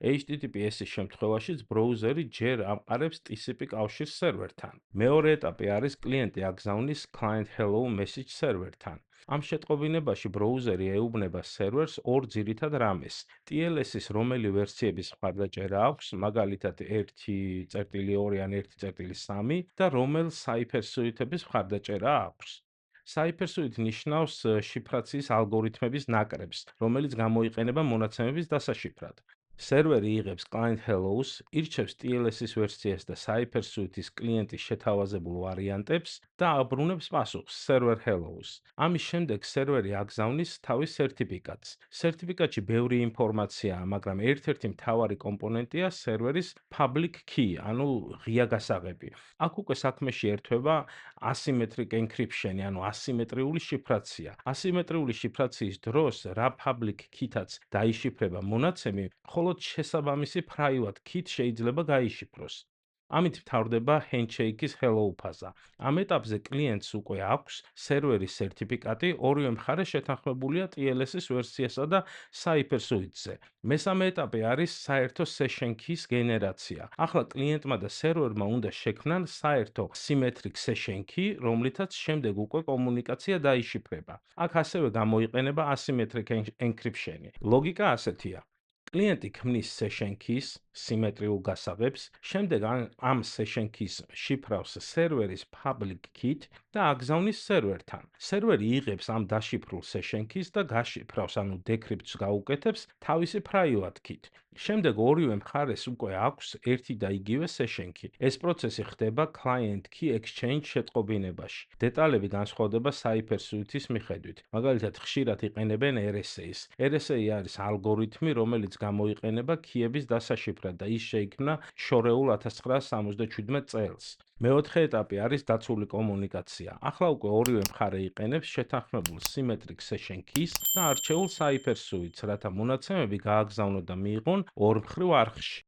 HTTPS-ის შემთხვევაშიც ბროუზერი ჯერ ამყარებს TCP კავშირს სერვერთან. მეორე ეტაპი არის კლიენტი აგზავნის client hello message სერვერთან. ამ შეტყობინებაში ბროუზერი ეუბნება სერვერს ორ ძირითად რამეს. TLS-ის რომელი ვერსიების მხარდაჭერა აქვს, მაგალითად 1.2 ან 1.3 და რომელ Cypher Suite-ების მხარდაჭერა აქვს. Cypher Suite ნიშნავს შიფრაციის ალგორითმების ნაკრებს, რომელიც გამოიყენება მონაცემების დასაშიფრად. სერვერი იღებს client hello-ს, ირჩევს TLS-ის ვერსიას და Cypher Suite-ის კლიენტის შეთავაზებულ ვარიანტებს და აბრუნებს პასუხს server hello-ს. ამის შემდეგ სერვერი აგზავნის თავის სერტიფიკატს. სერტიფიკატში ბევრი ინფორმაციაა, მაგრამ ერთ-ერთი მთავარი კომპონენტია სერვერის public key, ანუ ღია გასაღები. აქ უკვე საქმეში ერთვება asymmetric encryption-ი, ანუ ასიმეტრიული შიფრაცია. ასიმეტრიული შიფრაციის დროს რა public key-თაც დაიშიფრება მონაცემი, მხოლოდ შესაბამისი private key-თ შეიძლება გაიშიფროს. ამით მთავრდება handshake-ის hello ფაზა. ამ ეტაპზე კლიენტს უკვე აქვს სერვერის სერტიფიკატი, ორივე მხარე შეთანხმებულია TLS-ის ვერსიასა და Cypher Suite-ზე. მესამე ეტაპი არის საერთო session key-ის გენერაცია. ახლა კლიენტმა და სერვერმა უნდა შექმნან საერთო symmetric session key, რომლითაც შემდეგ უკვე კომუნიკაცია დაიშიფრება. აქ ასევე გამოიყენება asymmetric encryption-ი. ლოგიკა ასეთია. კლიენტი ქმნის session keys, სიმეტრიულ გასაღებს, შემდეგ ამ session keys შიფრავს სერვერის public key-თ და აგზავნის სერვერთან. სერვერი იღებს ამ დაშიფრულ session keys და გაშიფრავს, ანუ decrypt-ს გაუკეთებს თავისი private key-თ. შემდეგ ორივე მხარეს უკვე აქვს ერთი და იგივე session key. ეს პროცესი ხდება client key exchange შეტყობინებაში. დეტალები განსხვავდება Cypher Suite-ის მიხედვით. მაგალითად, ხშირად იყენებენ RSA-ს. RSA არის ალგორითმი, რომელიც გამოიყენება key-ების დასაშიფრად და ის შეიქმნა შორეულ 1977 წელს. მეოთხე ეტაპი არის დაცული კომუნიკაცია. ახლა უკვე ორივე მხარე იყენებს შეთანხმებულ symmetric session keys და არჩეულ Cypher Suite-ს, რათა მონაცემები გააგზავნონ და მიიღონ ორმხრივ არხში.